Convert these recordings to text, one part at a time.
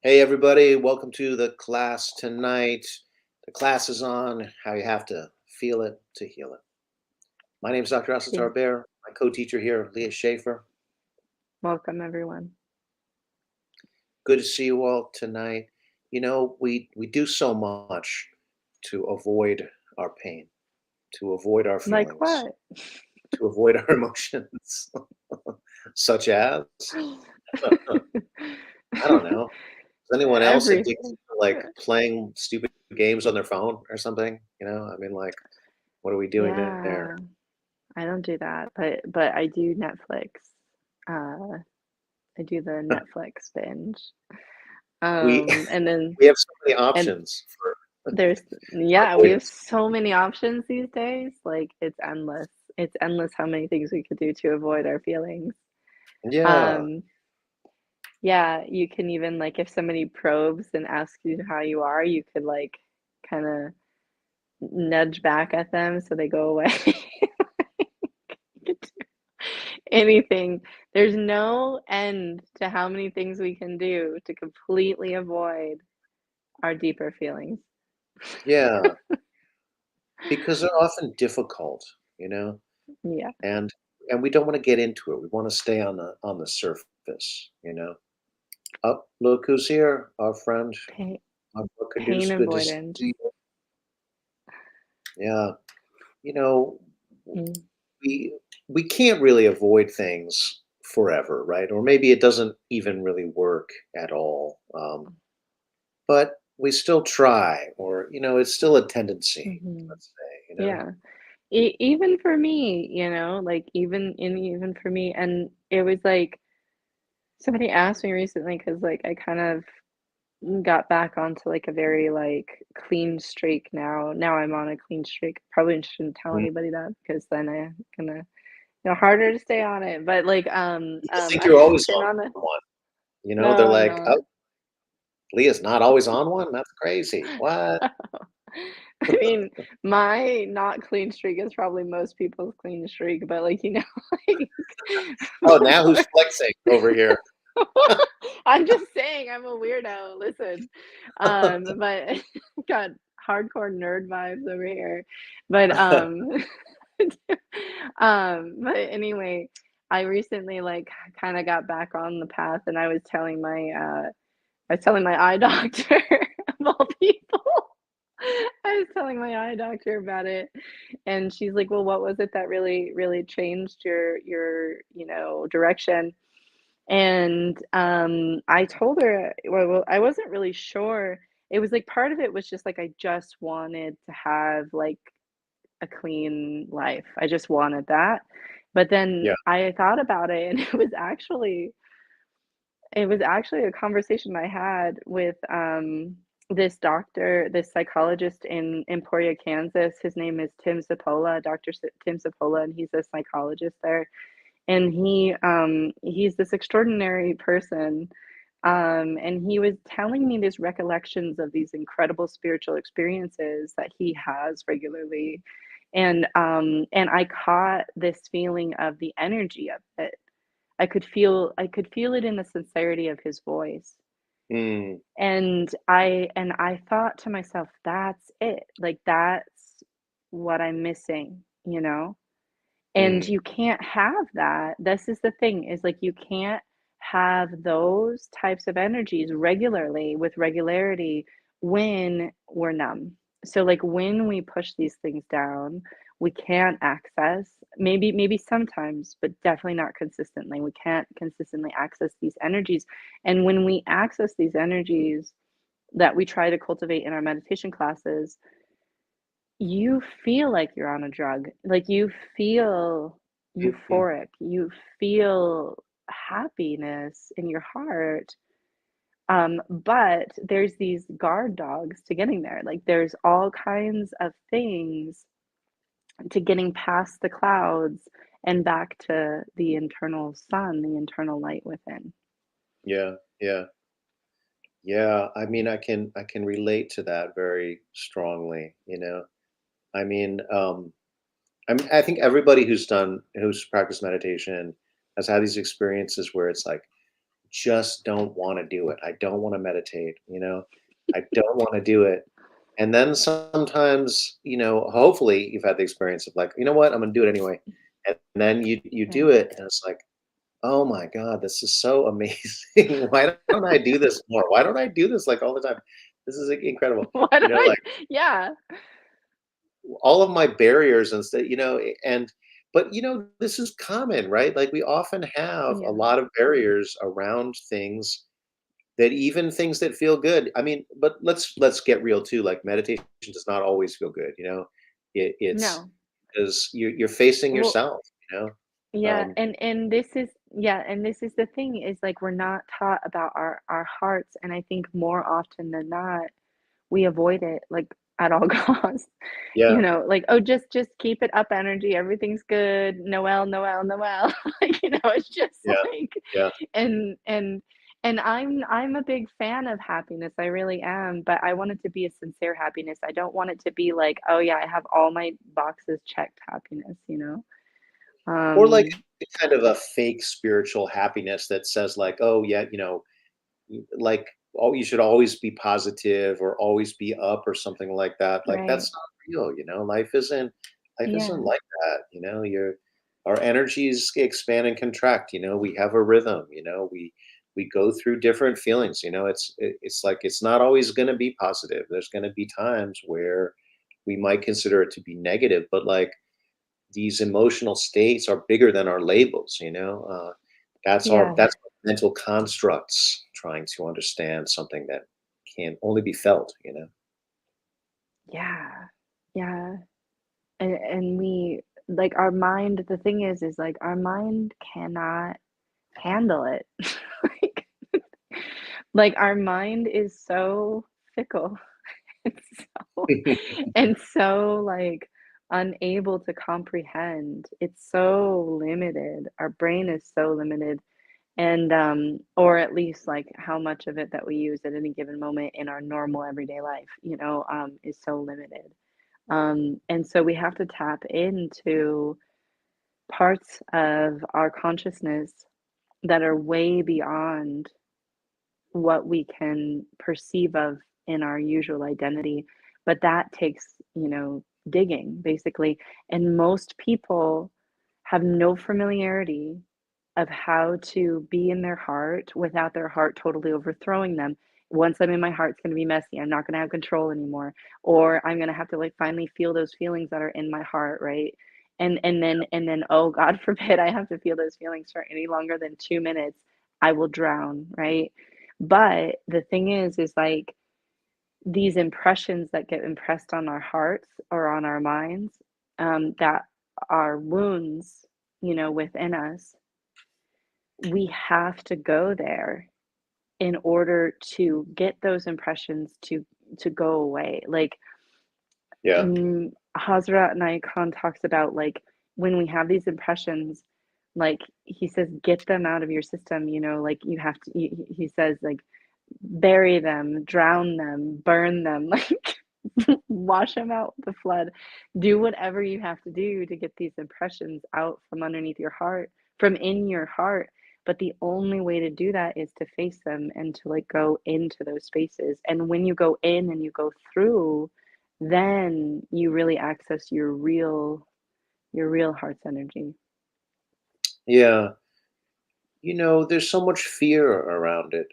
Hey, everybody, welcome to the class tonight. The class is on how you have to feel it to heal it. My name is Dr. Yeah. Assatar Bear. My co teacher here, Leah Schaefer. Welcome, everyone. Good to see you all tonight. We do so much to avoid our pain, to avoid our Like feelings, what? to avoid our emotions, such as, I don't know, is anyone else addicted Everything. to like playing stupid games on their phone or something? I mean, like, what are we doing there? Yeah, I don't do that, but I do Netflix. Uh, I do the Netflix binge. We And then we have so many and options for there's for yeah, we have avoidance. so many options these days. Like it's endless. It's endless how many things we could do to avoid our feelings. Yeah. Um, yeah, you can even like if somebody probes and asks you how you are, you could like kind of nudge back at them so they go away. Anything. There's no end to how many things we can do to completely avoid our deeper feelings. Yeah, because they're often difficult, you know, Yeah. and we don't wanna get into it. We wanna stay on the surface. "Oh, look who's here, our friend, Pain, our pain Bookadoos. Good to see avoidance. you." Yeah. You know, Mm, we we can't really avoid things forever, right? Or maybe it doesn't even really work at all. But we still try, or it's still a tendency, mhm. let's say. Yeah. Even for me, like even for me, and it was like somebody asked me recently because like I kind of got back onto, like, a very, like, clean streak now. Now I'm on a clean streak. Probably shouldn't tell Mm. anybody that because then I gonna harder to stay on it, but, like, People think you're I've always been on on a one. They're no, I'm like, not. "Oh, Leah's not always on one? That's crazy. What?" I mean, my not clean streak is probably most people's clean streak, but, like, like, Oh, now who's flexing over here? I'm just saying I'm a weirdo, listen. But got hardcore nerd vibes over here. But, but anyway, I recently, like, kinda got back on the path, and I was telling my eye doctor, of all people. I was telling my eye doctor about it, and she's like, "Well, what was it that really changed your direction?" And, I told her well, I wasn't really sure. It was like part of it was just like I just wanted to have, like, a clean life. I just wanted that. But then Yeah. I thought about it, and it was actually a conversation I had with, this doctor, this psychologist in Emporia, Kansas. His name is Tim Cipolla, Tim Cipolla, and he's a psychologist there. And he's this extraordinary person, and he was telling me these recollections of these incredible spiritual experiences that he has regularly, and I caught this feeling of the energy of it. I could feel it in the sincerity of his voice. Mm, And I thought to myself, "That's it, like, that's what I'm missing," you know? And mm, you can't have that. This is the thing, is, like, you can't have those types of energies regularly with regularity when we're numb. So, like, when we push these things down, we can't access maybe sometimes, but definitely not consistently. We can't consistently access these energies, and when we access these energies that we try to cultivate in our meditation classes, you feel like you're on a drug. Like, you feel mhm. euphoric. You feel happiness in your heart. But there's these guard dogs to getting there. Like, there's all kinds of things to getting past the clouds and back to the internal sun, the internal light within. Yeah, yeah, yeah. I mean, I can relate to that very strongly. I mean, I think everybody who's practiced meditation has had these experiences where it's like just don't want to do it. I don't want to meditate, I don't want to do it. And then sometimes, hopefully you've had the experience of like, you know what, I'm gonna do it anyway. And then you do Right. it and it's like, oh my God, this is so amazing. Why don't I do this more? Why don't I do this like all the time? This is like, incredible. What do I Like yeah. all of my barriers and stuff, but this is common, right? Like we often have a Yeah. lot of barriers around things that even things that feel good. I mean, but let's get real too. Like meditation does not always feel good, it's No. because you're facing Well, yourself, you know. yeah, Um, and this is yeah, and this is the thing is like we're not taught about our hearts, and I think more often than not we avoid it like at all costs. yeah, Like, oh, just keep it up energy, everything's good, Noel, Noel, Noel. Like, it's just yeah, like yeah. and and and I'm a big fan of happiness. I really am, but I want it to be a sincere happiness. I don't want it to be like, oh yeah, I have all my boxes checked happiness. Or like Um, kind of a fake spiritual happiness that says like, oh yeah, like, oh, you should always be positive or always be up or something like that. Like right. that's not real, life isn't Yeah. like that. Our energies expand and contract, we have a rhythm, we go through different feelings, it's like it's not always going to be positive. There's going to be times where we might consider it to be negative, but like these emotional states are bigger than our labels, Yeah. that's what mental constructs trying to understand something that can only be felt, Yeah. Yeah. And we like our mind, the thing is like our mind cannot handle it. Like like our mind is so fickle. It's so and so like unable to comprehend. It's so limited. Our brain is so limited and or at least like how much of it that we use at any given moment in our normal everyday life, is so limited. And so we have to tap into parts of our consciousness that are way beyond what we can perceive of in our usual identity. But that takes, digging basically. And most people have no familiarity of how to be in their heart without their heart totally overthrowing them. Once I'm in my heart, it's going to be messy. I'm not going to have control anymore, or I'm going to have to like finally feel those feelings that are in my heart, right? And then oh God forbid I have to feel those feelings for any longer than 2 minutes. I will drown, right? But the thing is like these impressions that get impressed on our hearts or on our minds, that are wounds, within us, we have to go there in order to get those impressions to go away. Like, Yeah, Hazrat Khan talks about like when we have these impressions, like he says, get them out of your system. Like you have to. He says like bury them, drown them, burn them, like wash them out with the flood. Do whatever you have to do to get these impressions out from underneath your heart, from in your heart. But the only way to do that is to face them and to like go into those spaces. And when you go in and you go through, then you really access your real heart's energy. yeah. There's so much fear around it.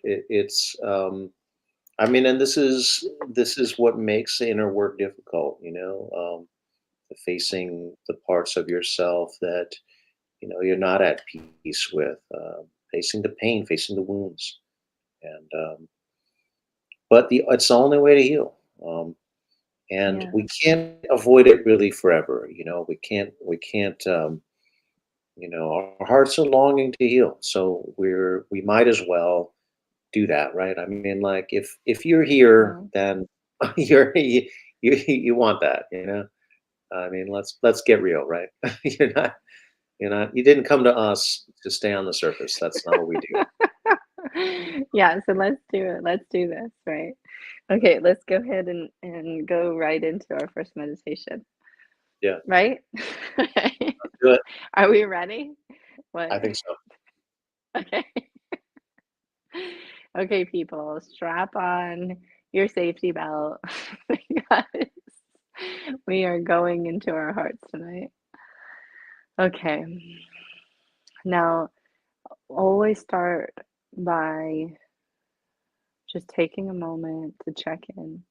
I mean, and this is what makes the inner work difficult, facing the parts of yourself that you're not at peace with, facing the pain, facing the wounds, and but it's the only way to heal. And Yeah. we can't avoid it really forever. We can't. Our hearts are longing to heal, so we might as well do that, right? I mean, like if you're here, Yeah. then you want that, I mean, let's get real, right? you're not you didn't come to us to stay on the surface. That's not what we do. Yeah, so let's do it. Let's do this, right? Okay, let's go ahead and go right into our first meditation, Yeah, right? let's do it. Are we ready? What? I think so. Okay. Okay, people, strap on your safety belt because we are going into our hearts tonight. Okay, now always start by just taking a moment to check in.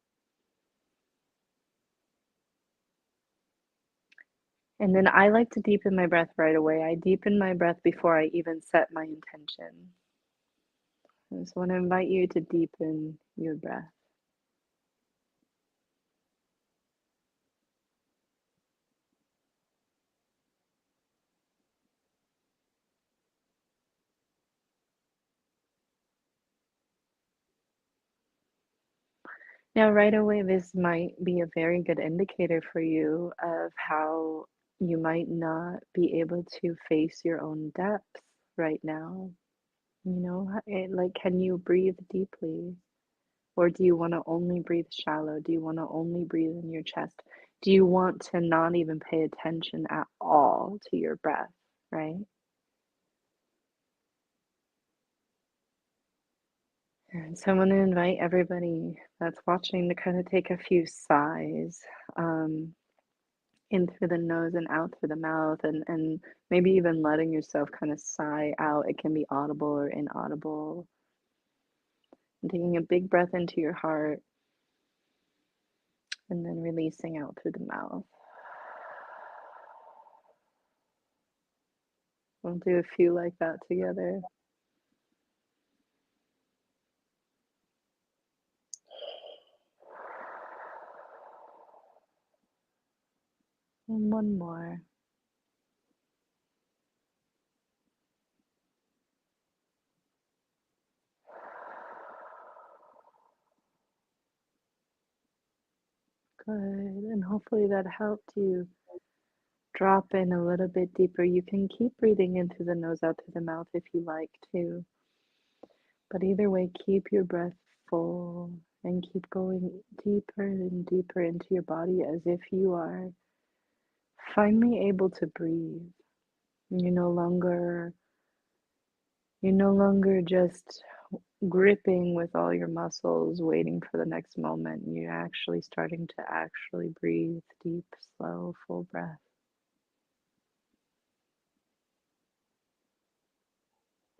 And then I like to deepen my breath right away. I deepen my breath before I even set my intention. I just want to invite you to deepen your breath. Now, right away, this might be a very good indicator for you of how you might not be able to face your own depths right now. Like, can you breathe deeply? Or do you want to only breathe shallow? Do you want to only breathe in your chest? Do you want to not even pay attention at all to your breath, right? And so I want to invite everybody that's watching to kind of take a few sighs. Um, in through the nose and out through the mouth, and maybe even letting yourself kind of sigh out. It can be audible or inaudible. And taking a big breath into your heart and then releasing out through the mouth. We'll do a few like that together. And one more. Good. And hopefully that helped you drop in a little bit deeper. You can keep breathing in through the nose, out through the mouth if you like to. But either way, keep your breath full and keep going deeper and deeper into your body as if you are finally able to breathe. You're no longer you're no longer just gripping with all your muscles, waiting for the next moment. You're actually starting to actually breathe deep, slow, full breath.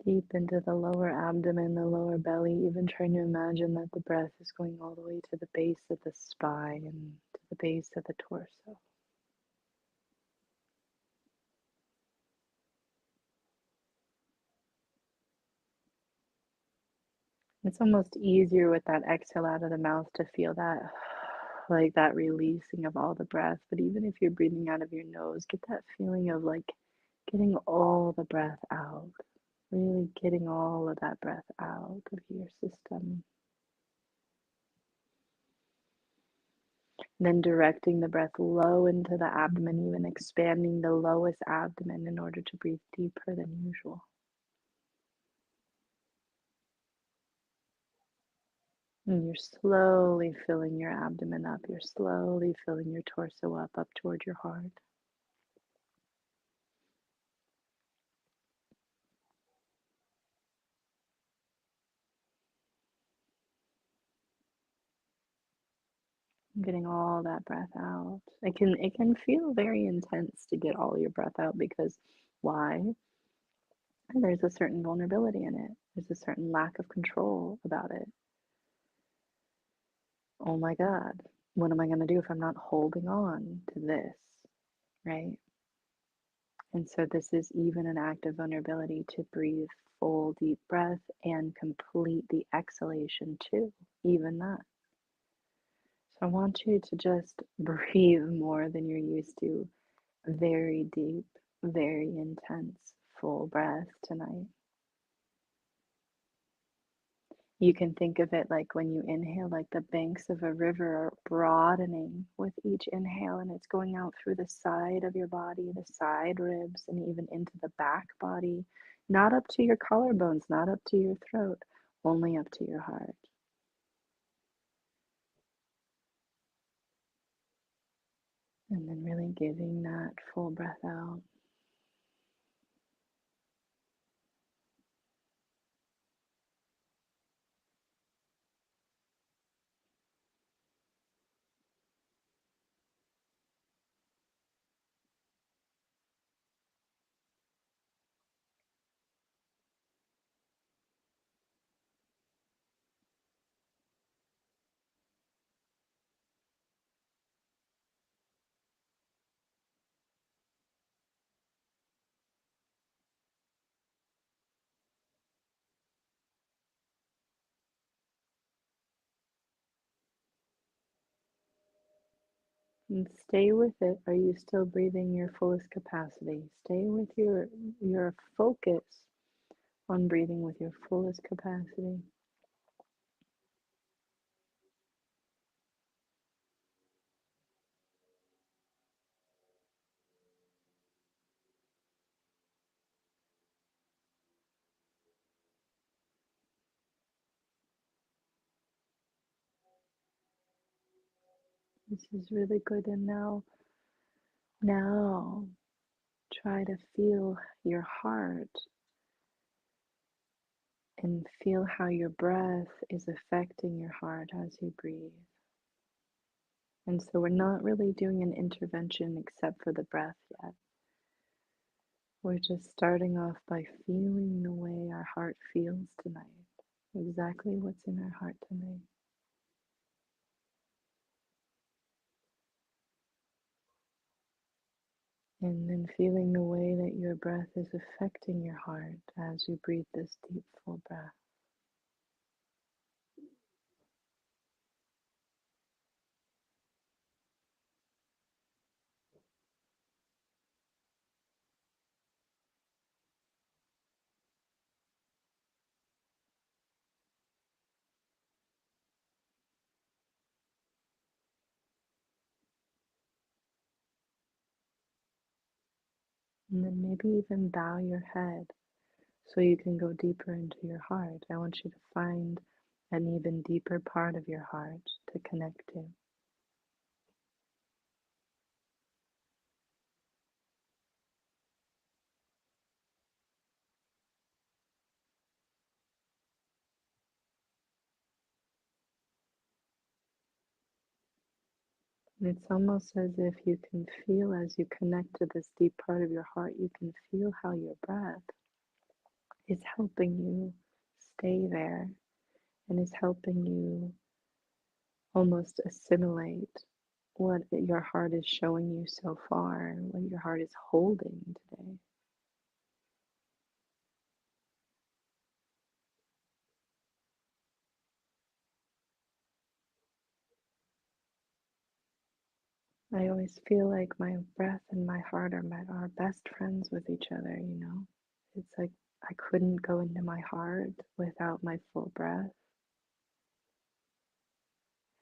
Deep into the lower abdomen, the lower belly, even trying to imagine that the breath is going all the way to the base of the spine and to the base of the torso. It's almost easier with that exhale out of the mouth to feel that, like that releasing of all the breath. But even if you're breathing out of your nose, get that feeling of like getting all the breath out, really getting all of that breath out of your system. Then directing the breath low into the abdomen, even expanding the lowest abdomen in order to breathe deeper than usual. And you're slowly filling your abdomen up. You're slowly filling your torso up toward your heart. Getting all that breath out. It can feel very intense to get all your breath out because why? There's a certain vulnerability in it. There's a certain lack of control about it. Oh my God, what am I going to do if I'm not holding on to this? Right? And so this is even an act of vulnerability to breathe full deep breath and complete the exhalation too, even that. So I want you to just breathe more than you're used to. Very deep, very intense, full breath tonight. You can think of it like when you inhale, like the banks of a river are broadening with each inhale, and it's going out through the side of your body, the side ribs, and even into the back body, not up to your collarbones, not up to your throat, only up to your heart. And then really giving that full breath out. And stay with it. Are you still breathing your fullest capacity? Stay with your focus on breathing with your fullest capacity. This is really good. And now try to feel your heart and feel how your breath is affecting your heart as you breathe. And so we're not really doing an intervention except for the breath yet. We're just starting off by feeling the way our heart feels tonight, exactly what's in our heart tonight. And then feeling the way that your breath is affecting your heart as you breathe this deep, full breath. And then maybe even bow your head so you can go deeper into your heart. I want you to find an even deeper part of your heart to connect to. And it's almost as if you can feel as you connect to this deep part of your heart, you can feel how your breath is helping you stay there and is helping you almost assimilate what your heart is showing you so far, what your heart is holding today. I always feel like my breath and my heart are best friends with each other, you know? It's like I couldn't go into my heart without my full breath,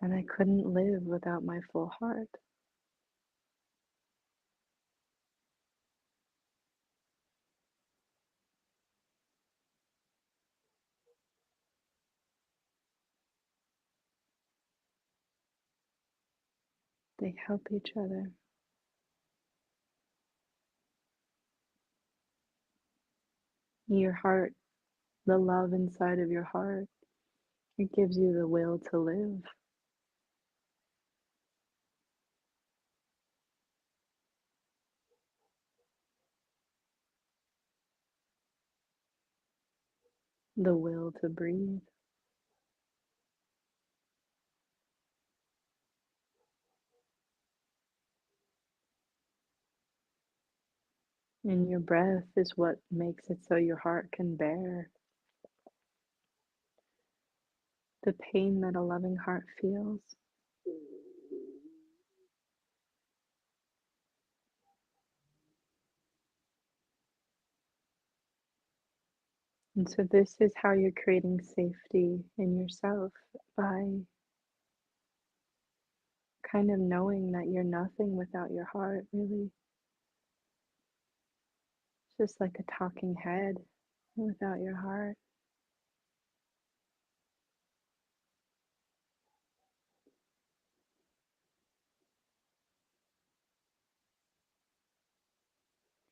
and I couldn't live without my full heart. They help each other. Your heart, the love inside of your heart, it gives you the will to live, the will to breathe. And your breath is what makes it so your heart can bear the pain that a loving heart feels. And so, this is how you're creating safety in yourself by kind of knowing that you're nothing without your heart, really. It's just like a talking head without your heart.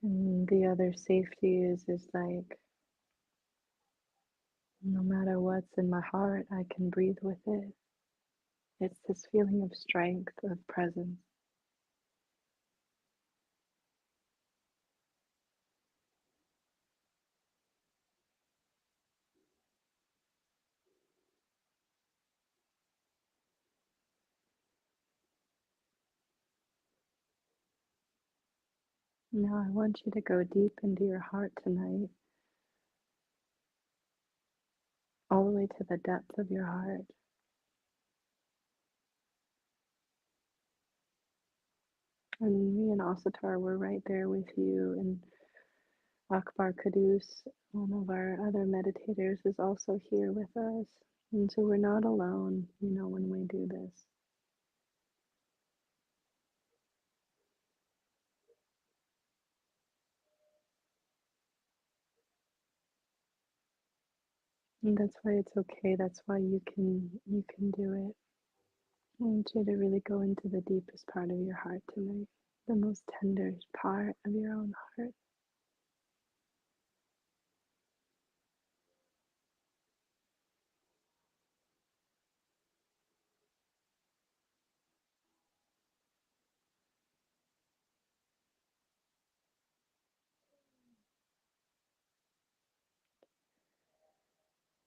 And the other safety is like, no matter what's in my heart, I can breathe with it. It's this feeling of strength, of presence. Now I want you to go deep into your heart tonight, all the way to the depth of your heart. And me and Asatar were right there with you, and Akbar Kadus, one of our other meditators, is also here with us. And so we're not alone, when we do this. And that's why it's okay. That's why you can do it. I want you to really go into the deepest part of your heart tonight, the most tender part of your own heart.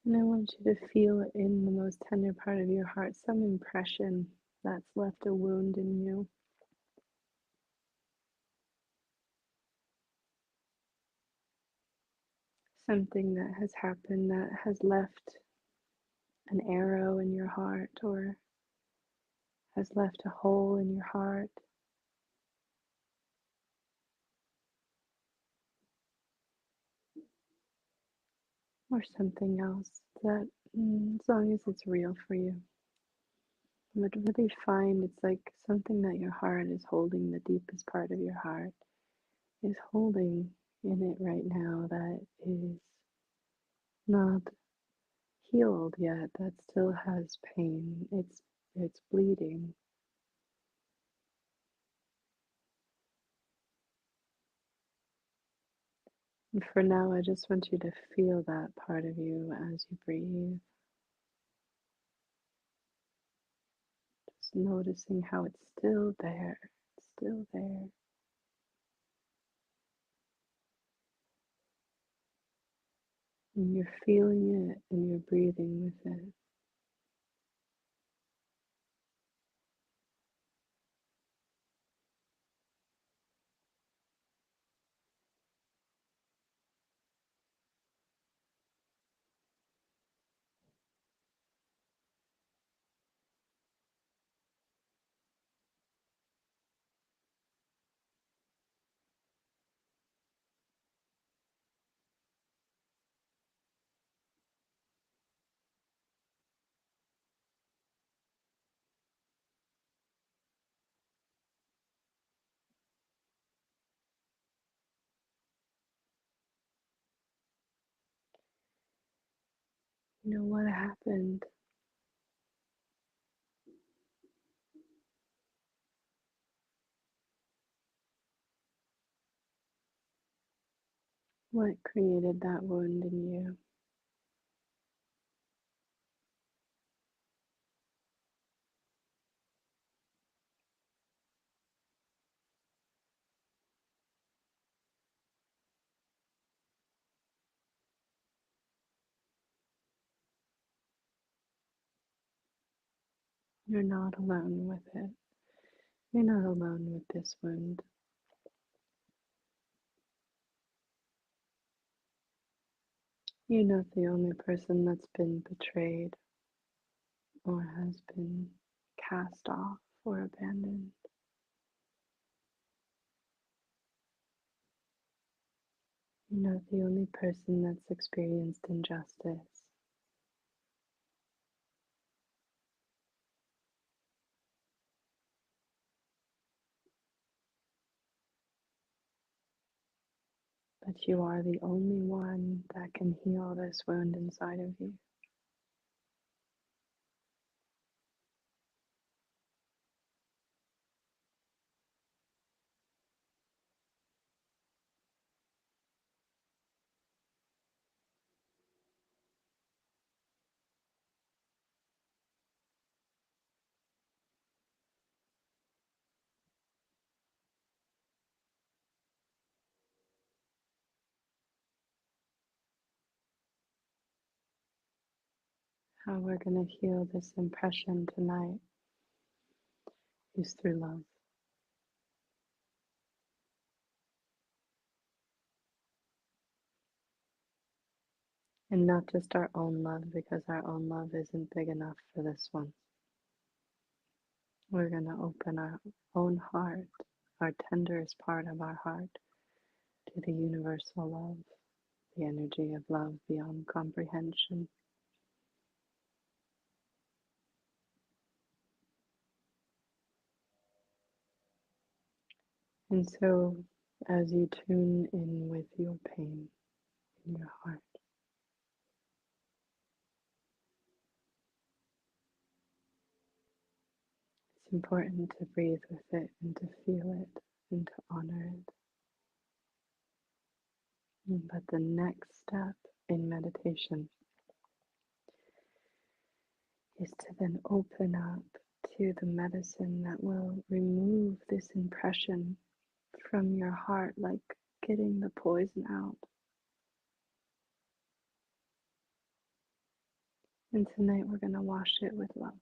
And I want you to feel in the most tender part of your heart some impression that's left a wound in you, something that has happened that has left an arrow in your heart or has left a hole in your heart, or something else that, as long as it's real for you, but really find it's like something that your heart is holding, the deepest part of your heart is holding in it right now that is not healed yet, that still has pain. It's bleeding. And for now, I just want you to feel that part of you as you breathe, just noticing how it's still there. It's still there. And you're feeling it and you're breathing with it. You know what happened? What created that wound in you? You're not alone with it. You're not alone with this wound. You're not the only person that's been betrayed or has been cast off or abandoned. You're not the only person that's experienced injustice. But you are the only one that can heal this wound inside of you. How we're going to heal this impression tonight is through love. And not just our own love, because our own love isn't big enough for this one. We're going to open our own heart our tenderest part of our heart, to the universal love, the energy of love beyond comprehension. And so, as you tune in with your pain in your heart, it's important to breathe with it and to feel it and to honor it. But the next step in meditation is to then open up to the medicine that will remove this impression from your heart, like getting the poison out. And tonight we're going to wash it with love.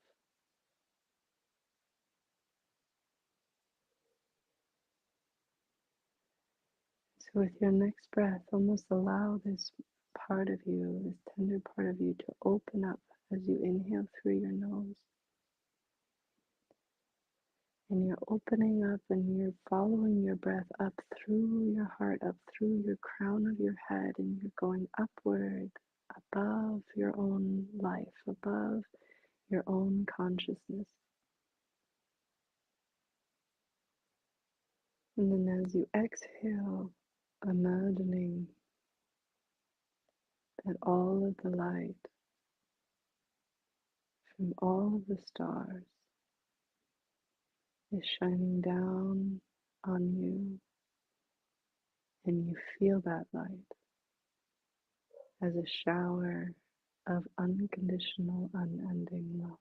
So, with your next breath, almost allow this part of you, this tender part of you, to open up as you inhale through your nose. And you're opening up and you're following your breath up through your heart, up through your crown of your head, and you're going upward, above your own life, above your own consciousness. And then as you exhale, imagining that all of the light from all of the stars is shining down on you, and you feel that light as a shower of unconditional, unending love.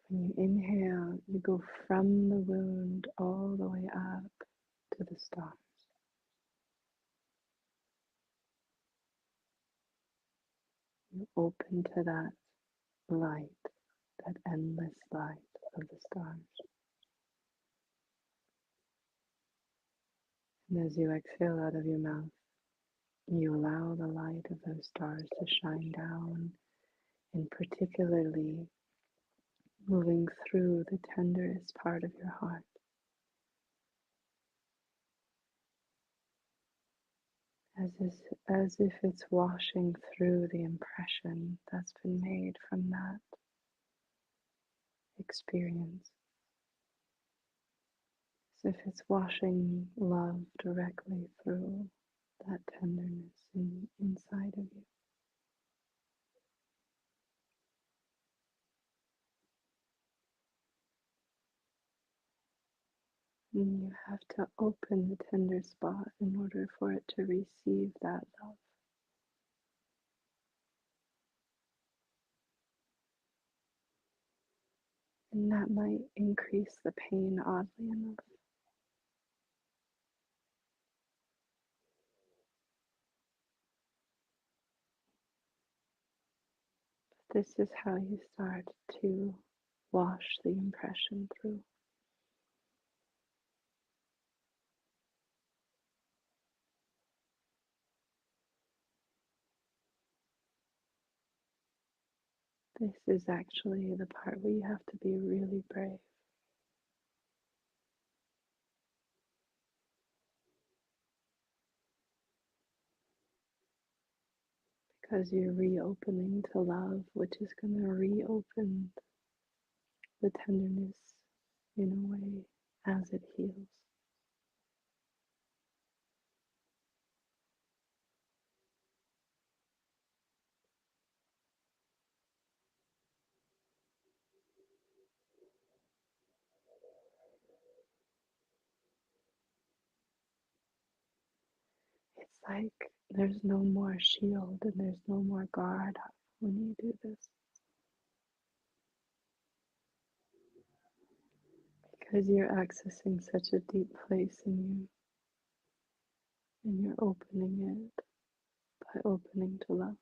When you inhale, you go from the wound all the way up to the stars. You open to that light, that endless light of the stars. And as you exhale out of your mouth, you allow the light of those stars to shine down, and particularly moving through the tenderest part of your heart. As if it's washing through the impression that's been made from that experience. As if it's washing love directly through that tenderness inside of you. And you have to open the tender spot in order for it to receive that love. And that might increase the pain oddly enough. This is how you start to wash the impression through. This is actually the part where you have to be really brave. Because you're reopening to love, which is going to reopen the tenderness in a way as it heals. It's like there's no more shield and there's no more guard up when you do this. Because you're accessing such a deep place in you, and you're opening it by opening to love.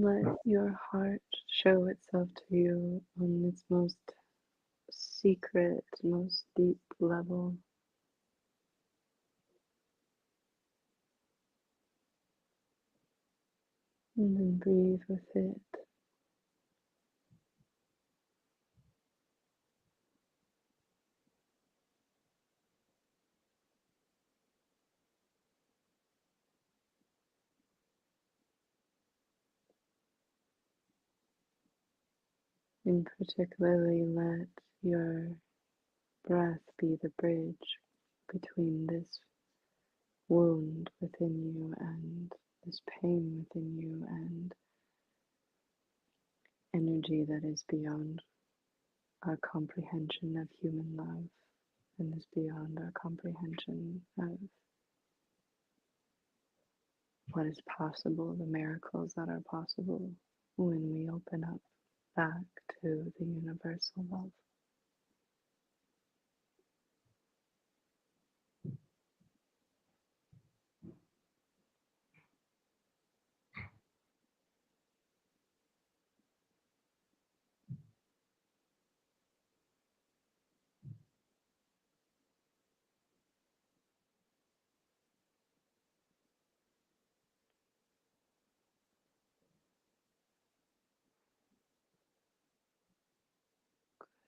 Let your heart show itself to you on its most secret, most deep level. And then breathe with it. And particularly let your breath be the bridge between this wound within you and this pain within you and energy that is beyond our comprehension of human love and is beyond our comprehension of what is possible, the miracles that are possible when we open up back to the universal love.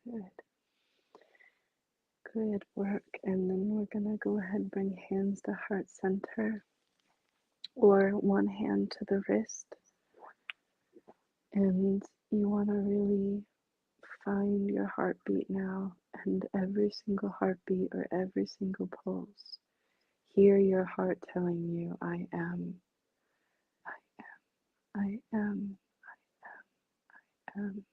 Good. Good work. And then we're going to go ahead and bring hands to heart center or one hand to the wrist. And you want to really find your heartbeat now, and every single heartbeat or every single pulse. Hear your heart telling you, I am, I am, I am. And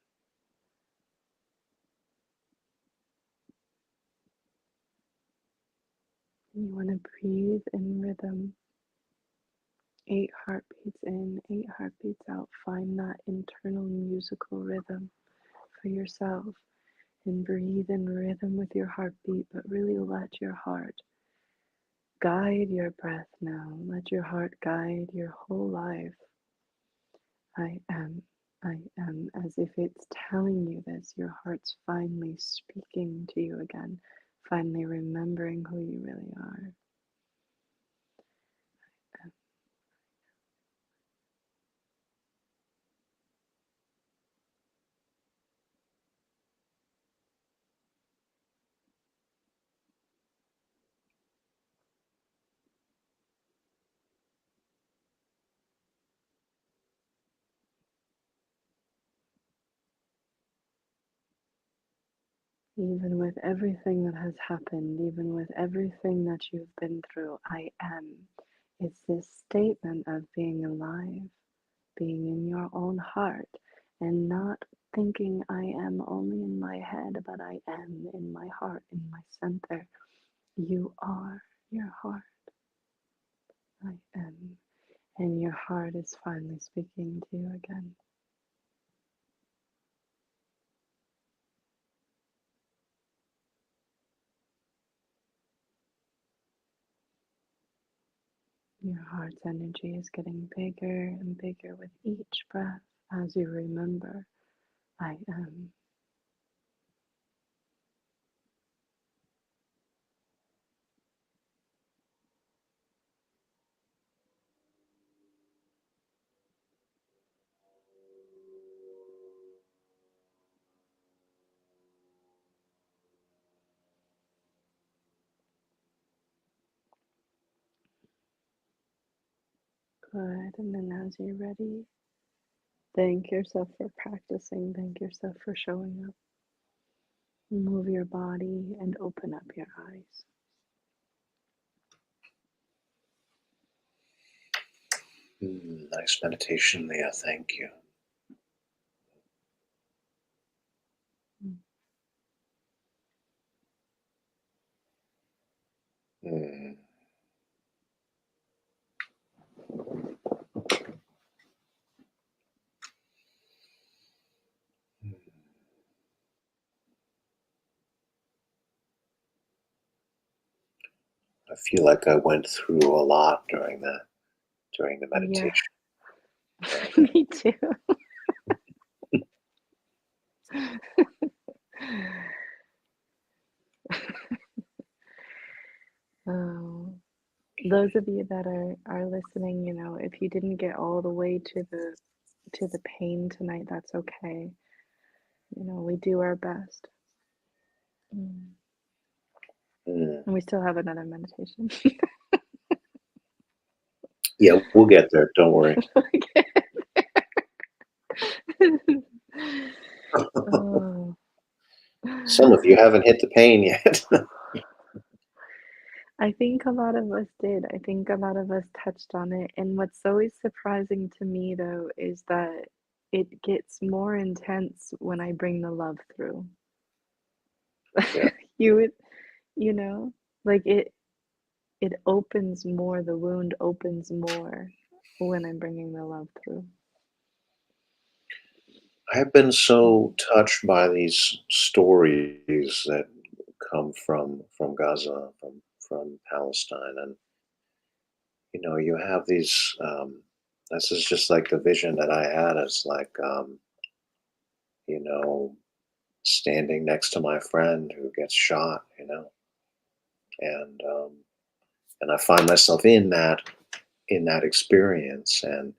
you want to breathe in rhythm. 8 heartbeats in, 8 heartbeats out. Find that internal musical rhythm for yourself and breathe in rhythm with your heartbeat, but really let your heart guide your breath now. Let your heart guide your whole life. I am, as if it's telling you this. Your heart's finally speaking to you again, finally remembering who you really are. Even with everything that has happened, even with everything that you've been through, I am. It's this statement of being alive, being in your own heart, and not thinking I am only in my head, but I am in my heart, in my center. You are your heart. I am. And your heart is finally speaking to you again. Your heart's energy is getting bigger and bigger with each breath as you remember, I am. Good. And then as you're ready, thank yourself for practicing. Thank yourself for showing up. Move your body and open up your eyes. Nice meditation, Leah. Thank you. Mm. I feel like I went through a lot during the Yeah, meditation. Me too. Oh, those of you that are listening, if you didn't get all the way to the pain tonight, that's okay. We do our best. Mm. Mm. And we still have another meditation. Yeah, we'll get there. Don't worry. Oh. Some of you haven't hit the pain yet. I think a lot of us did. I think a lot of us touched on it. And what's always surprising to me, though, is that it gets more intense when I bring the love through. Yeah, You would, you know, like it opens more, the wound opens more when I'm bringing the love through. I've been so Mhm. touched by these stories that come from Gaza, from Palestine, and you have these. This is just like the vision that I had. It's like you know, standing next to my friend who gets shot. And and I find myself in that experience, and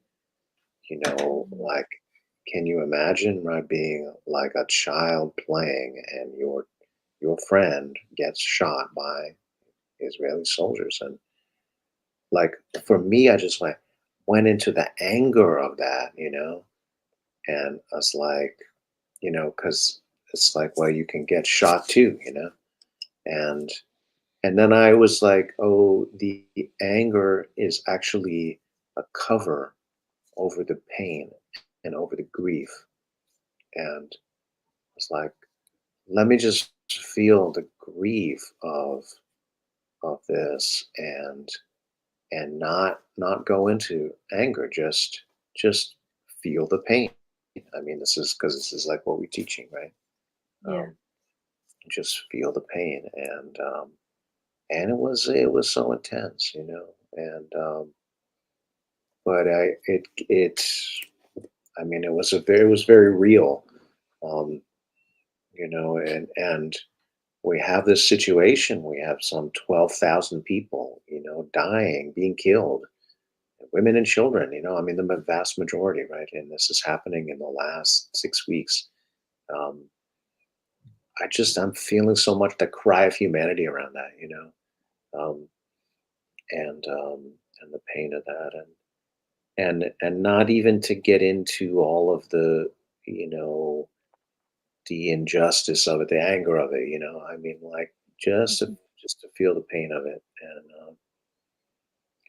Mhm. like, can you imagine, right, being like a child playing, and your friend gets shot by Israeli soldiers, and like for me, I just went into the anger of that, and I was like, because it's like, well, you can get shot too, and then I was like, oh, the anger is actually a cover over the pain and over the grief, and it's like, let me just feel the grief of this, and not go into anger, just feel the pain. I mean, this is because this is like what we're teaching, right? Yeah. um, just feel the pain, and it was so intense, and but I mean, it was very real, um, and we have this situation. We have some 12,000 people, dying, being killed, women and children. I mean, the vast majority, right? And this is happening in the last 6 weeks. Um, I'm feeling so much the cry of humanity around that, um, and the pain of that, and not even to get into all of the injustice of it, the anger of it. I mean, like, just to Mhm. just to feel the pain of it, and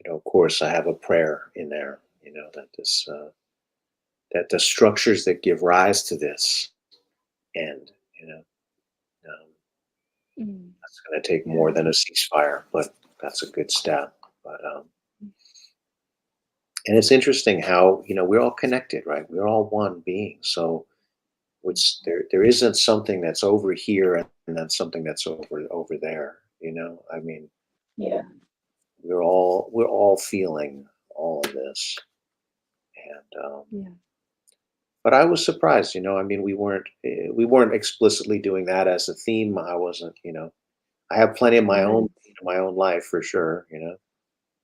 of course, I have a prayer in there. That the structures that give rise to this end. You know, um, Mm. that's going to take more Yeah. than a ceasefire, but that's a good step. But and it's interesting how we're all connected, right? We're all one being. So it's there isn't something that's over here and then something that's over there. I mean, Yeah. we're all feeling all of this, and Yeah. but I was surprised. I mean, we weren't explicitly doing that as a theme. I wasn't. I have plenty of my But own it's in my own life for sure.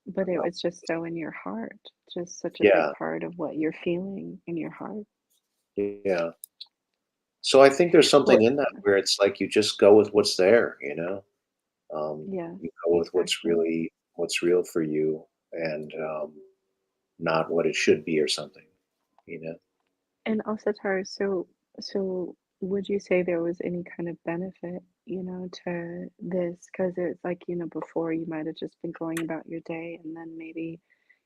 but I'm it not. was just so in your heart, just such a big Yeah, part of what you're feeling in your heart. yeah. So I think there's something Well, in that where it's like you just go with what's there. yeah, You go with exactly. what's real for you, and not what it should be or something. You know. And also, Tara, so would you say there was any kind of benefit, to this? Because it's like, before you might have just been going about your day, and then maybe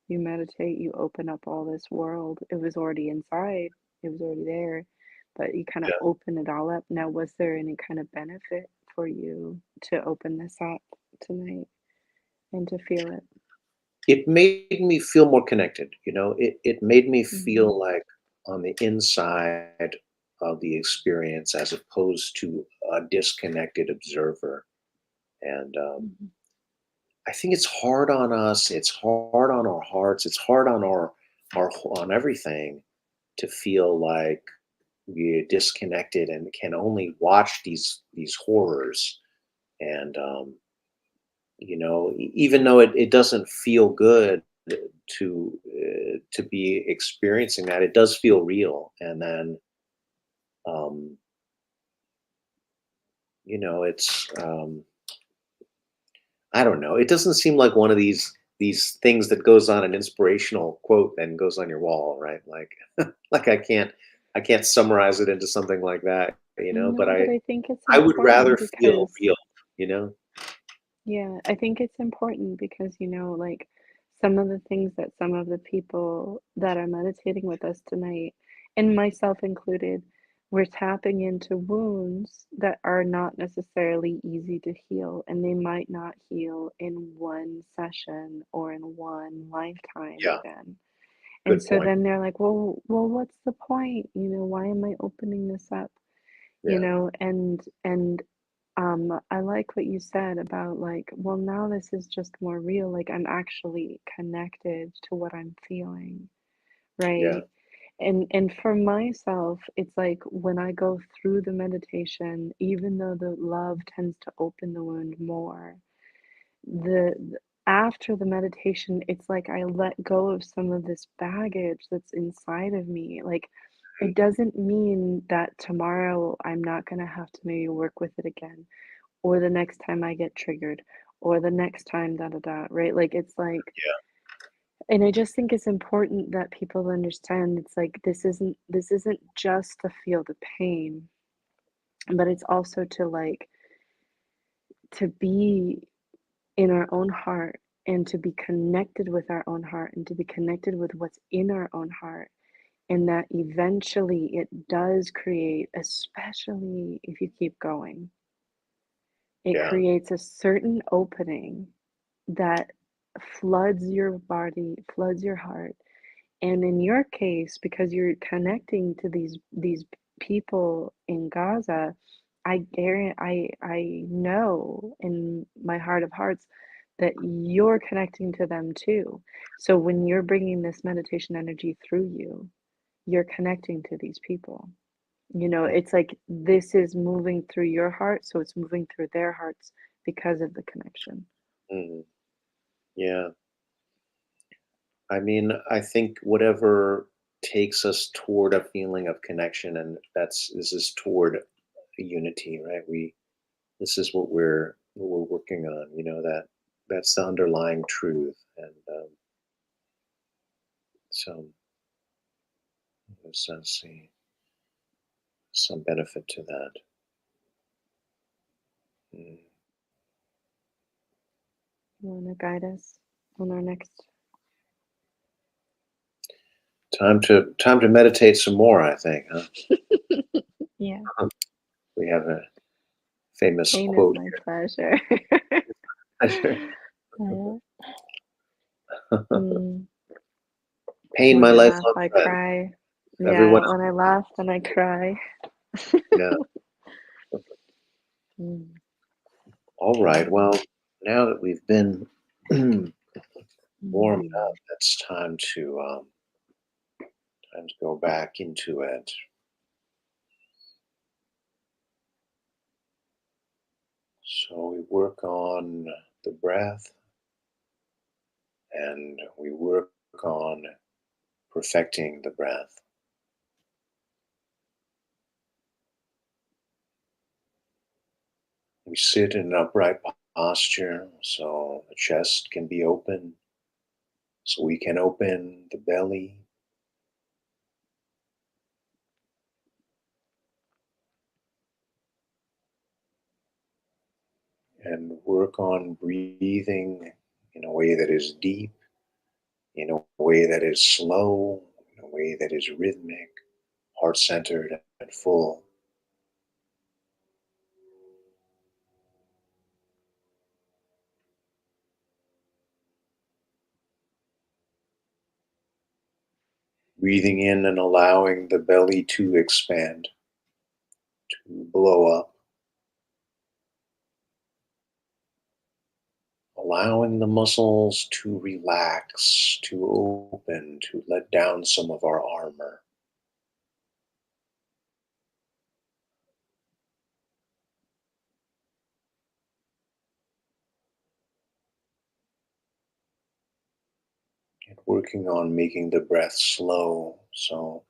you meditate, you open up all this world. It was already inside, it was already there, but you kind of Yeah. open it all up. Now, was there any kind of benefit for you to open this up tonight and to feel it? It made me feel more connected. It made me Hmm. feel like on the inside of the experience as opposed to a disconnected observer. And Hmm. I think it's hard on us. It's hard on our hearts. It's hard on on everything to feel like we're disconnected and can only watch these horrors. And even though it doesn't feel good to be experiencing that, it does feel real. And then um, it's I don't know. It doesn't seem like one of these things that goes on an inspirational quote and goes on your wall, right? Like like I can't summarize it into something like that, but No, but I I think it's I would rather important feel because real, you know? yeah, I think it's important because, like some of the things that some of the people that are meditating with us tonight, and myself included, we're tapping into wounds that are not necessarily easy to heal, and they might not heal in one session or in one lifetime Yeah, even. And good so point. then they're like, well, what's the point? Why am I opening this up? Yeah, And I like what you said about like, well, now this is just more real. Like I'm actually connected to what I'm feeling, yeah, right? And for myself, it's like when I go through the meditation, even though the love tends to open the wound more, after the meditation, it's like I let go of some of this baggage that's inside of me. Like it doesn't mean that tomorrow I'm not going to have to maybe work with it again, or the next time I get triggered, or the next time da da da, right? Like it's like, yeah, and I just think it's important that people understand it's like this isn't just to feel the pain, but it's also to like to be in our own heart and to be connected with our own heart and to be connected with what's in our own heart. And that eventually it does create, especially if you keep going, it yeah. creates a certain opening that floods your body, floods your heart. And in your case, because you're connecting to these people in Gaza, I know in my heart of hearts that you're connecting to them too. So when you're bringing this meditation energy through you, you're connecting to these people. It's like this is moving through your heart, so it's moving through their hearts because of the connection. Mhm. Yeah. I mean, I think whatever takes us toward a feeling of connection, and this is toward unity, right? This is what we're working on. That's the underlying truth, and so let's see some benefit to that. Mm. You want to guide us on our next? Time to meditate some more. I think, huh? Yeah, We have a famous pain is quote my pleasure. here. Uh, mm, Pain, when my I laugh, lifelong I friend. cry. Everyone Yeah, when I laugh, then I cry. else. Yeah. Mm, All right. mm, Well, now that we've been warmed up, mm. it's time to go back into it. So we work on the breath, and we work on perfecting the breath. We sit in an upright posture so the chest can be open, so we can open the belly and work on breathing in a way that is deep, in a way that is slow, in a way that is rhythmic, heart centered, and full. Breathing in and allowing the belly to expand, to blow up, allowing the muscles to relax, to open, to let down some of our armor. And working on making the breath slow. So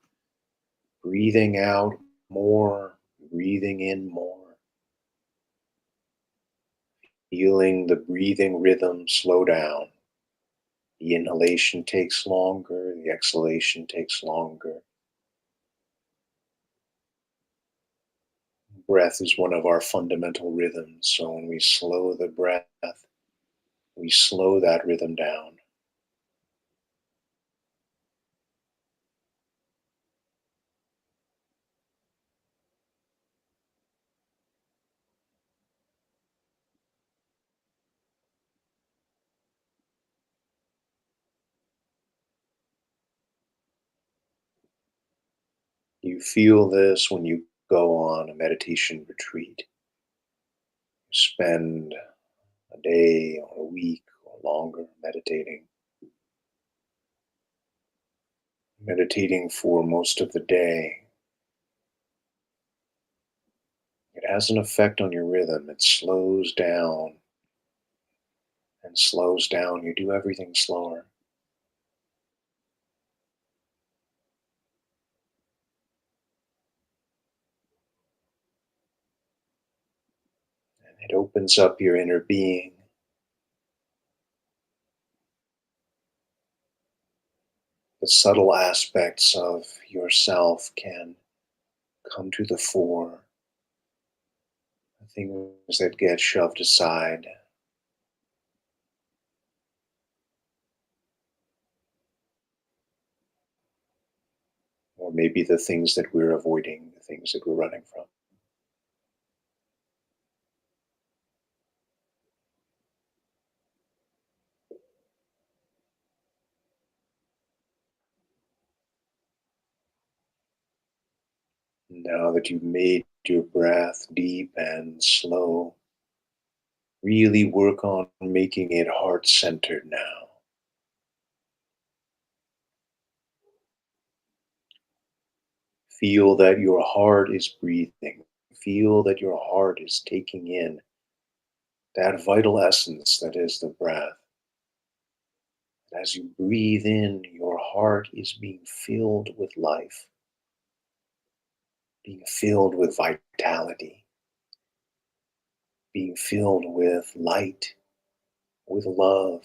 breathing out more, breathing in more, feeling the breathing rhythm slow down. The inhalation takes longer, the exhalation takes longer. Breath is one of our fundamental rhythms, so when we slow the breath, we slow that rhythm down. You feel this when you go on a meditation retreat. You spend a day or a week or longer meditating for most of the day. It has an effect on your rhythm. It slows down and slows down. You do everything slower. And it opens up your inner being. The subtle aspects of yourself can come to the fore. The things that get shoved aside, or maybe the things that we're avoiding, the things that we're running from. Now that you've made your breath deep and slow, really work on making it heart centered now. Feel that your heart is breathing. Feel that your heart is taking in that vital essence that is the breath. As you breathe in, your heart is being filled with life, being filled with vitality, being filled with light, with love.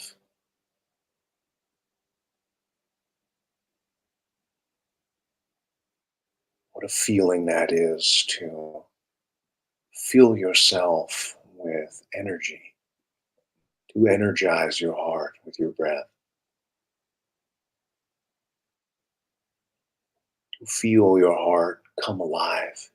What a feeling that is to fill yourself with energy, to energize your heart with your breath, to feel your heart come alive.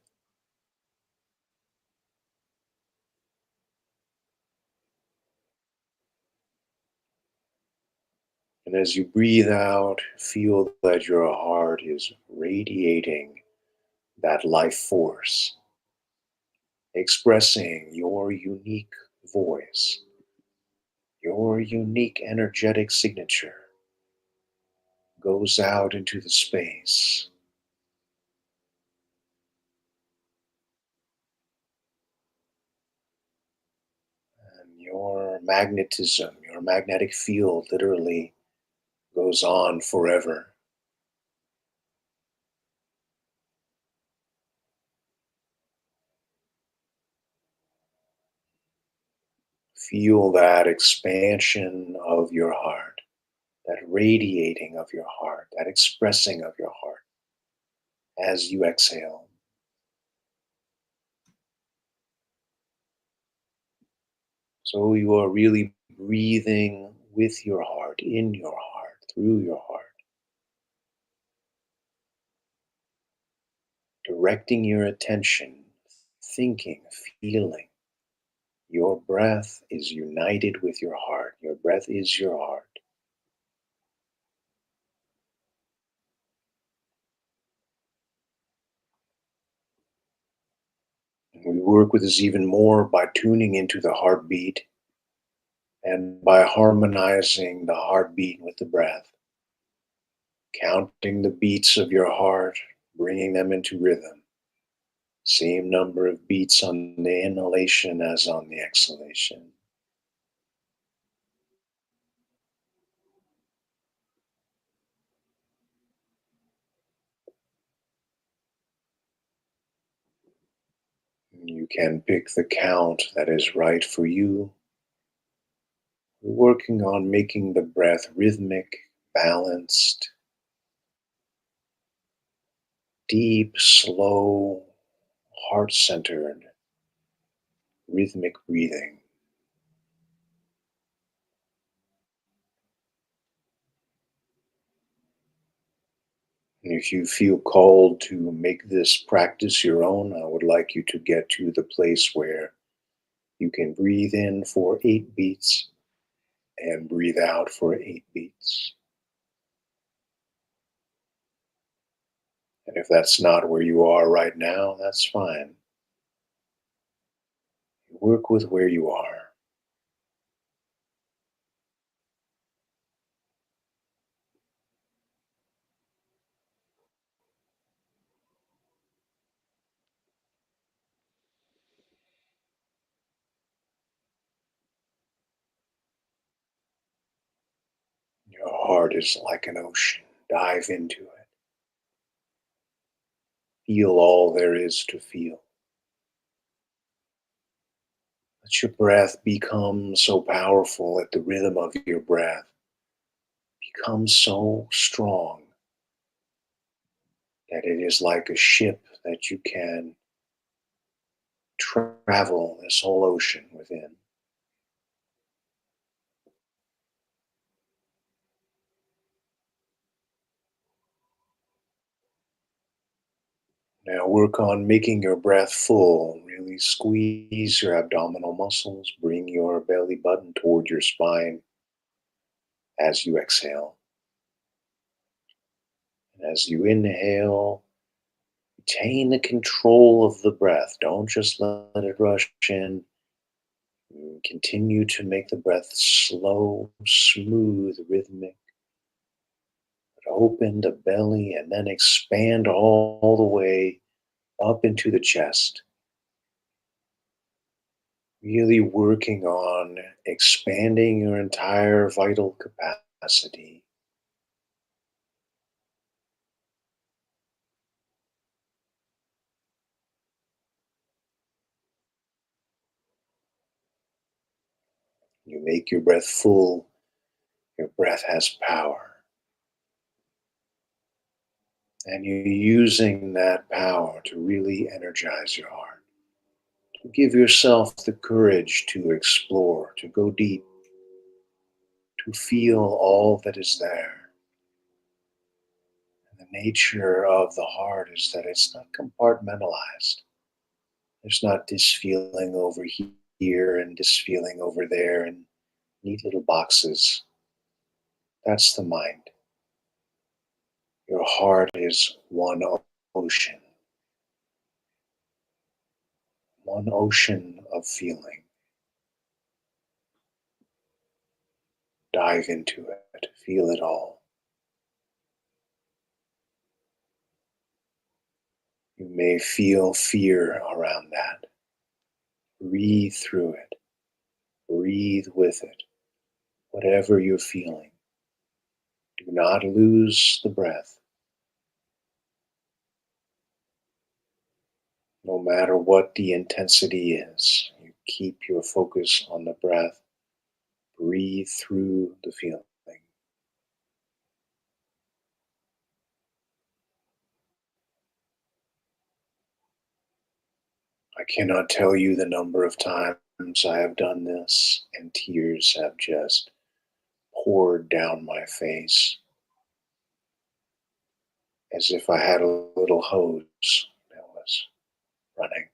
And as you breathe out, feel that your heart is radiating that life force, expressing your unique voice, your unique energetic signature goes out into the space. And your magnetism, your magnetic field literally goes on forever. Feel that expansion of your heart, that radiating of your heart, that expressing of your heart as you exhale. So you are really breathing with your heart, in your heart, through your heart, directing your attention, thinking, feeling. Your breath is united with your heart. Your breath is your heart. And we work with this even more by tuning into the heartbeat And by harmonizing the heartbeat with the breath, counting the beats of your heart, bringing them into rhythm, same number of beats on the inhalation as on the exhalation. You can pick the count that is right for you. We're working on making the breath rhythmic, balanced, deep, slow, heart centered, rhythmic breathing. And if you feel called to make this practice your own, I would like you to get to the place where you can breathe in for 8 beats and breathe out for 8 beats. And if that's not where you are right now, that's fine. Work with where you are. Your heart is like an ocean. Dive into it. Feel all there is to feel. Let your breath become so powerful that the rhythm of your breath becomes so strong that it is like a ship that you can travel this whole ocean within. Now work on making your breath full. Really squeeze your abdominal muscles. Bring your belly button toward your spine as you exhale. And as you inhale, retain the control of the breath. Don't just let it rush in. Continue to make the breath slow, smooth, rhythmic. Open the belly and then expand all the way up into the chest. Really working on expanding your entire vital capacity. You make your breath full, your breath has power. And you're using that power to really energize your heart. To give yourself the courage to explore, to go deep, to feel all that is there. And the nature of the heart is that it's not compartmentalized. There's not this feeling over here and this feeling over there in neat little boxes. That's the mind. Your heart is ocean, one ocean of feeling. Dive into it, feel it all. You may feel fear around that. Breathe through it, breathe with it, whatever you're feeling. Do not lose the breath. No matter what the intensity is, you keep your focus on the breath. Breathe through the feeling. I cannot tell you the number of times I have done this, and tears have just poured down my face as if I had a little hose that was running.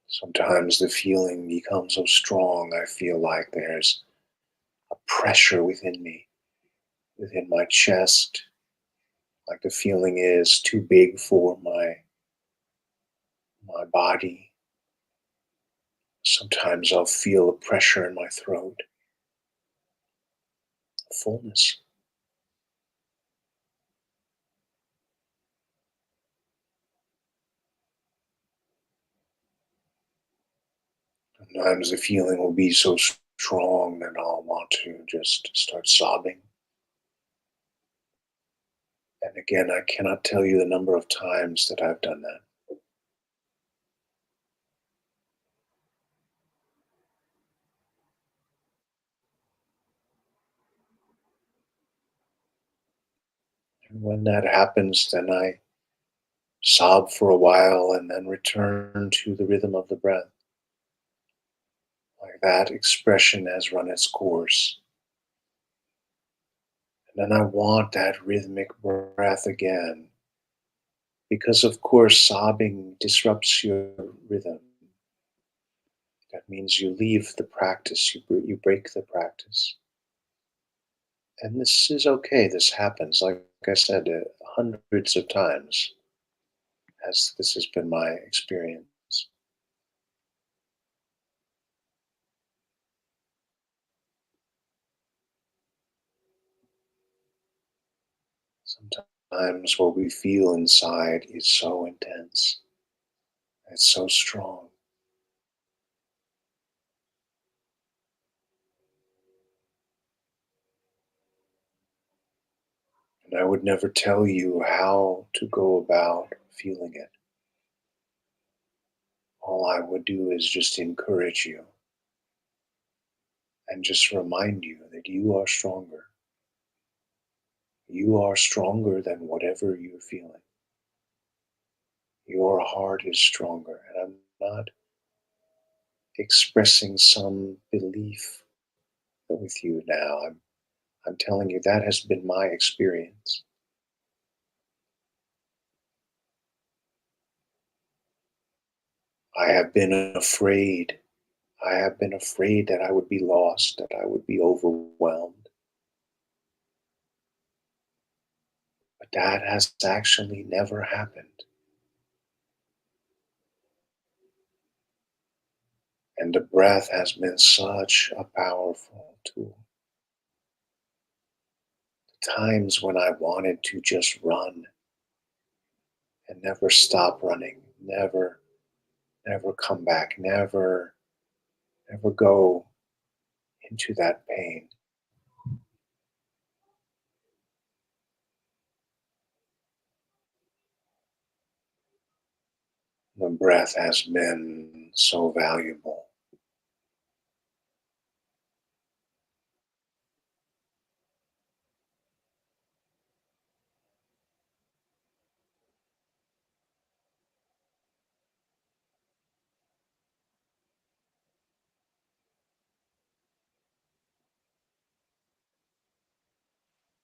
Sometimes the feeling becomes so strong, I feel like there's a pressure within me, within my chest, like the feeling is too big for my body. Sometimes I'll feel a pressure in my throat, a fullness. Sometimes the feeling will be so strong that I'll want to just start sobbing. And again, I cannot tell you the number of times that I've done that. And when that happens, then I sob for a while and then return to the rhythm of the breath. Like that expression has run its course. And then I want that rhythmic breath again. Because, of course, sobbing disrupts your rhythm. That means you leave the practice, you break the practice. And this is okay. This happens, like I said, hundreds of times, as this has been my experience. Sometimes what we feel inside is so intense, it's so strong. And I would never tell you how to go about feeling it. All I would do is just encourage you and just remind you that you are stronger. You are stronger than whatever you're feeling. Your heart is stronger. And I'm not expressing some belief with you now. I'm telling you that has been my experience. I have been afraid. I have been afraid that I would be lost, that I would be overwhelmed. But that has actually never happened. And the breath has been such a powerful tool. Times when I wanted to just run and never stop running, never come back, never go into that pain. The breath has been so valuable.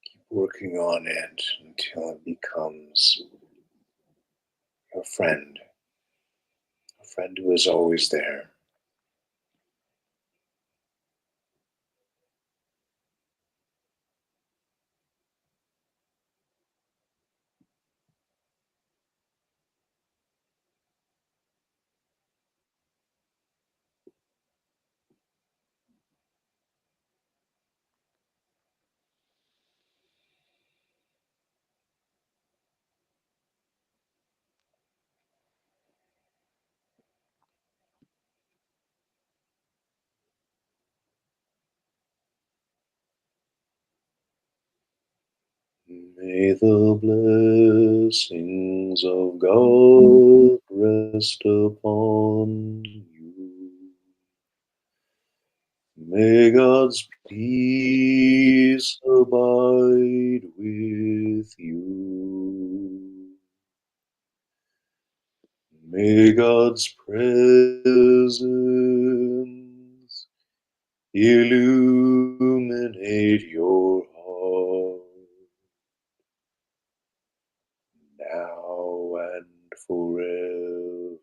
Keep working on it until it becomes your friend, a friend who is always there. May the blessings of God rest upon you. May God's peace abide with you. May God's presence illuminate your heart now and forever.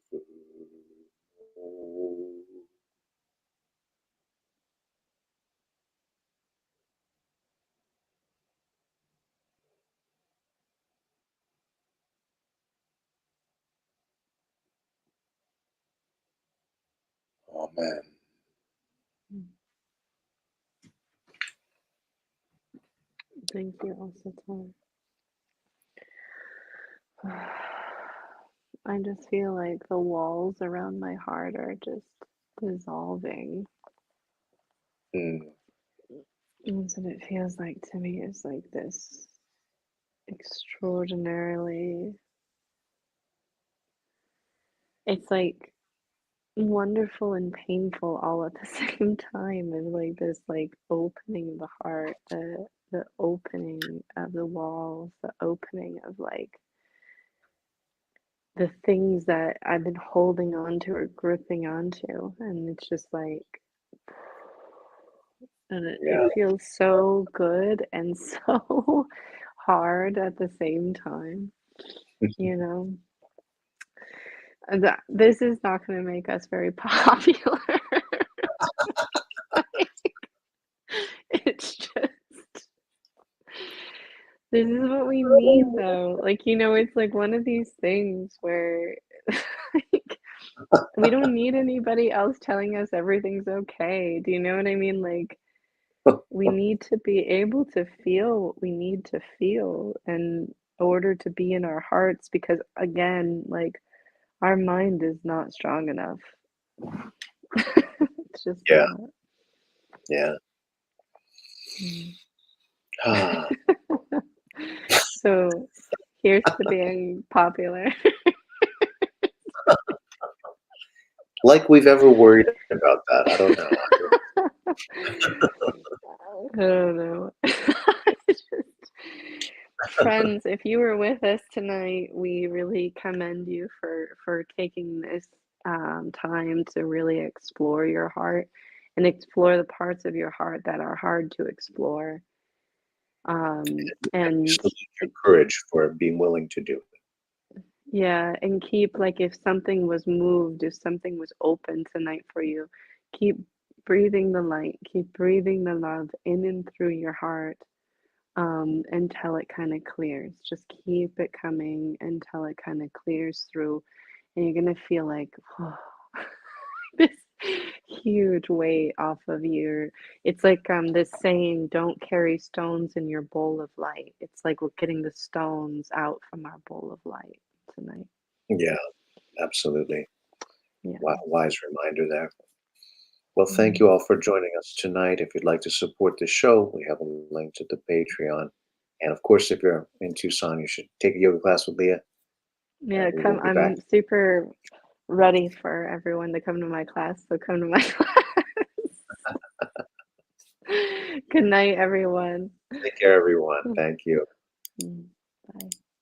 man. Thank you also, Tom. I just feel like the walls around my heart are just dissolving. Mm, That's what it feels like to me is like this extraordinarily, it's like wonderful and painful all at the same time, and like this like opening of the heart, the opening of the walls, the opening of like the things that I've been holding on to or gripping onto, and it's just like, and it yeah. feels so good and so hard at the same time, you know? And that this is not going to make us very popular. It's just, this is what we need though. Like, it's like one of these things where like we don't need anybody else telling us everything's okay. Do you know what I mean? Like we need to be able to feel what we need to feel in order to be in our hearts because again, like our mind is not strong enough. It's just Yeah. not. Yeah. Mm. Ah, So here's to being popular. like we've ever worried about that. I don't know. I don't know. It's just, friends, if you were with us tonight, we really commend you for taking this time to really explore your heart and explore the parts of your heart that are hard to explore. And we And salute your courage for being willing to do it. yeah, and keep like if something was moved, if something was open tonight for you, keep breathing the light, keep breathing the love in and through your heart until it kind of clears. Just keep it coming until it kind of clears through, and you're gonna feel like this huge weight off of your. It's like this saying, "Don't carry stones in your bowl of light." It's like we're getting the stones out from our bowl of light tonight. Yeah, absolutely. Yeah. Wise reminder there. Well, thank Mhm. you all for joining us tonight. If you'd like to support the show, we have a link to the Patreon. And of course, if you're in Tucson, you should take a yoga class with Leah, and Yeah, we will come. be back. I'm super ready for everyone to come to my class, so come to my class. Good night, everyone. Take care, everyone. Thank you. Mm.